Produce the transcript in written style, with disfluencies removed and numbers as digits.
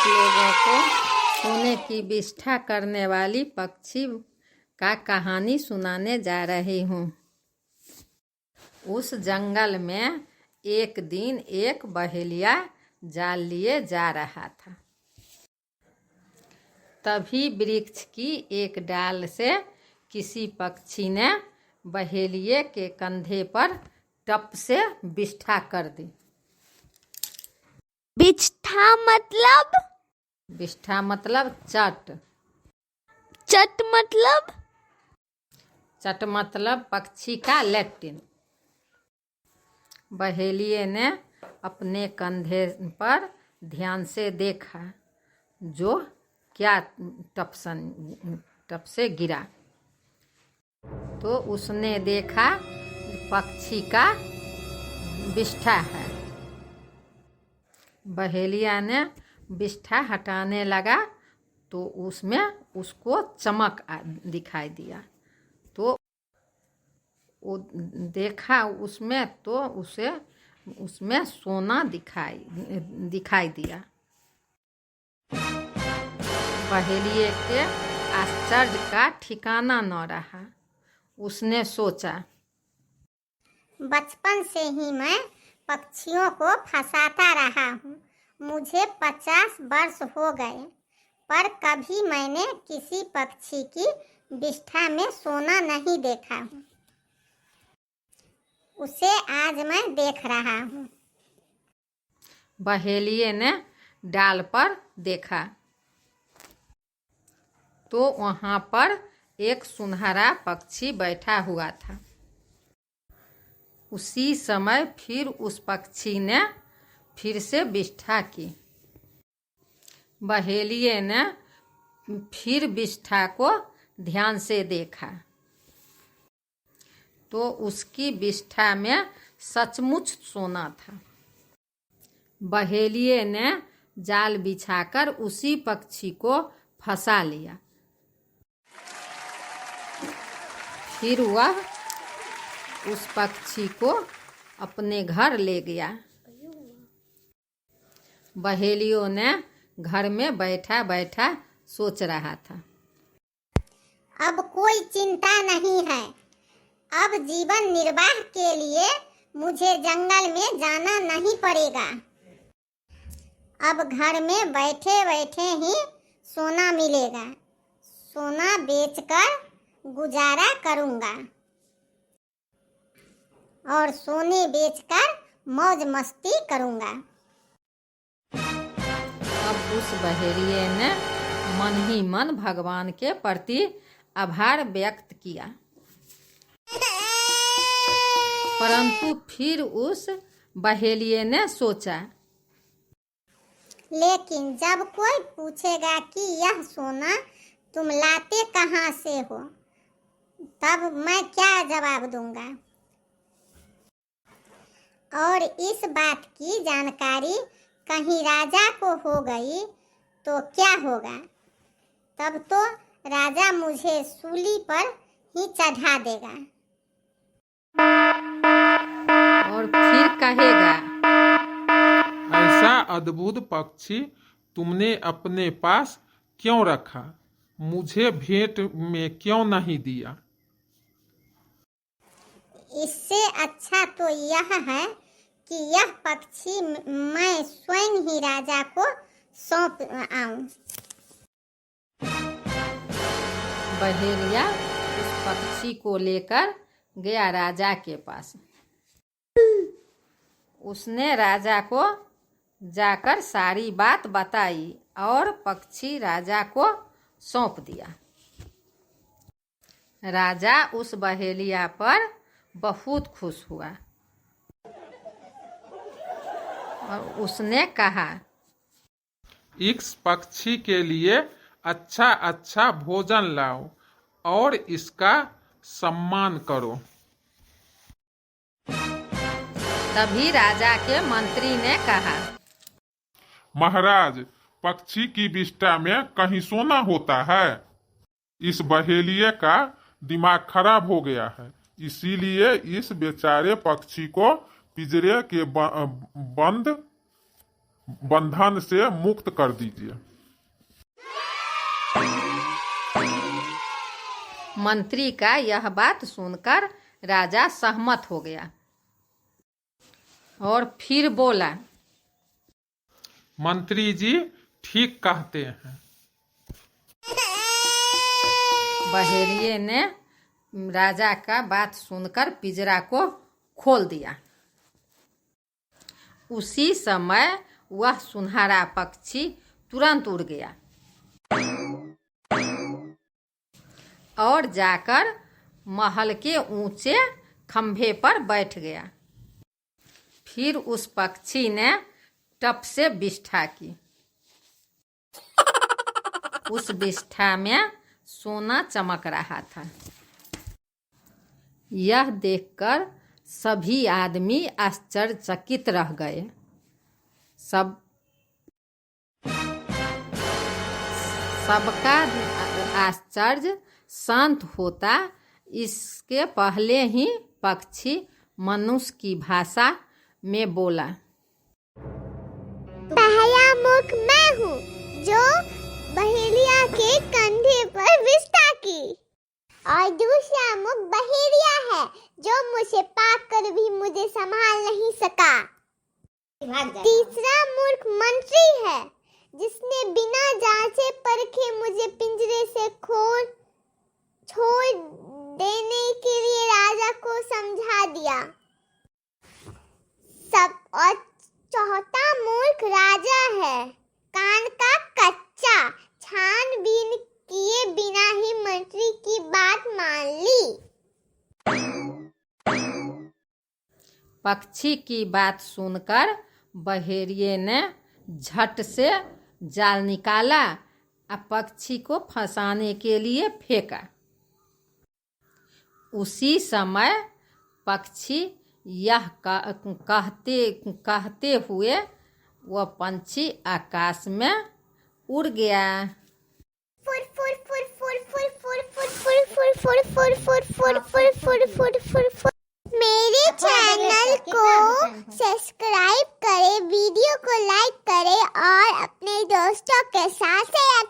आप लोगों को सोने की विष्ठा करने वाली पक्षी का कहानी सुनाने जा रही हूँ। उस जंगल में एक दिन एक बहेलिया जाल लिए जा रहा था। तभी वृक्ष की एक डाल से किसी पक्षी ने बहेलिये के कंधे पर टप से विष्ठा कर दी। विष्ठा मतलब चट। चट मतलब पक्षी का लैट्रिन। बहेलिये ने अपने कंधे पर ध्यान से देखा जो क्या टप से गिरा, तो उसने देखा पक्षी का विष्ठा है। बहेलिया ने विष्ठा हटाने लगा तो उसमें उसको चमक दिखाई दिया, तो वो देखा उसमें तो उसमें सोना दिखाई दिया। बहेलिये के आश्चर्य का ठिकाना न रहा। उसने सोचा, बचपन से ही मैं पक्षियों को फंसाता रहा हूँ। मुझे 50 वर्ष हो गए, पर कभी मैंने किसी पक्षी की विष्ठा में सोना नहीं देखा हूँ। उसे आज मैं देख रहा हूँ। बहेलिये ने डाल पर देखा तो वहाँ पर एक सुनहरा पक्षी बैठा हुआ था। उसी समय फिर उस पक्षी ने फिर से विष्ठा की। बहेलिये ने फिर विष्ठा को ध्यान से देखा तो उसकी विष्ठा में सचमुच सोना था। बहेलिये ने जाल बिछाकर उसी पक्षी को फंसा लिया। फिर वह उस पक्षी को अपने घर ले गया। बहेलियों ने घर में बैठा बैठा सोच रहा था, अब कोई चिंता नहीं है। अब जीवन निर्वाह के लिए मुझे जंगल में जाना नहीं पड़ेगा। अब घर में बैठे बैठे ही सोना मिलेगा। सोना बेचकर गुजारा करूंगा और सोने बेचकर मौज मस्ती करूंगा। अब उस बहेलिये ने मन ही मन भगवान के प्रति आभार व्यक्त किया। परंतु फिर उस बहेलिये ने सोचा, लेकिन जब कोई पूछेगा कि यह सोना तुम लाते कहाँ से हो, तब मैं क्या जवाब दूंगा? और इस बात की जानकारी कहीं राजा को हो गई तो क्या होगा? तब तो राजा मुझे सूली पर ही चढ़ा देगा और फिर कहेगा, ऐसा अद्भुत पक्षी तुमने अपने पास क्यों रखा? मुझे भेंट में क्यों नहीं दिया? इससे अच्छा तो यह है कि यह पक्षी मैं स्वयं ही राजा को सौंप आऊं। बहेलिया उस पक्षी को लेकर गया राजा के पास। उसने राजा को जाकर सारी बात बताई और पक्षी राजा को सौंप दिया। राजा उस बहेलिया पर बहुत खुश हुआ और उसने कहा, इस पक्षी के लिए अच्छा अच्छा भोजन लाओ और इसका सम्मान करो। तभी राजा के मंत्री ने कहा, महाराज, पक्षी की विष्ठा में कहीं सोना होता है? इस बहेलिये का दिमाग खराब हो गया है, इसीलिए इस बेचारे पक्षी को पिंजरे के बंद बंधन से मुक्त कर दीजिए। मंत्री का यह बात सुनकर राजा सहमत हो गया और फिर बोला, मंत्री जी ठीक कहते हैं। बहेलिए ने राजा का बात सुनकर पिंजरा को खोल दिया। उसी समय वह सुनहरा पक्षी तुरंत उड़ गया और जाकर महल के ऊंचे खंभे पर बैठ गया। फिर उस पक्षी ने टप से विष्ठा की। उस विष्ठा में सोना चमक रहा था। यह देखकर सभी आदमी आश्चर्यचकित रह गए। सबका आश्चर्य शांत होता इसके पहले ही पक्षी मनुष्य की भाषा में बोला, पहला मूर्ख मैं हूँ जो बहेलिया के कंधे पर विष्ठा की, और दूसरा मूर्ख बहेलिया है जो मुझे पाकर भी मुझे संभाल नहीं सका। तीसरा मूर्ख मंत्री है जिसने बिना जांचे परखे मुझे पिंजरे से छोड़ देने के लिए राजा को समझा दिया। और चौथा मूर्ख राजा है, कान का कच्चा, छानबीन किए बिना ही मंत्री की बात मान ली। पक्षी की बात सुनकर बहेलिए ने झट से जाल निकाला और पक्षी को फंसाने के लिए फेंका। उसी समय पक्षी यह कहते हुए वह पंछी आकाश में उड़ गया। मेरे चैनल को सब्सक्राइब करें, वीडियो को लाइक करें और अपने दोस्तों के साथ शेयर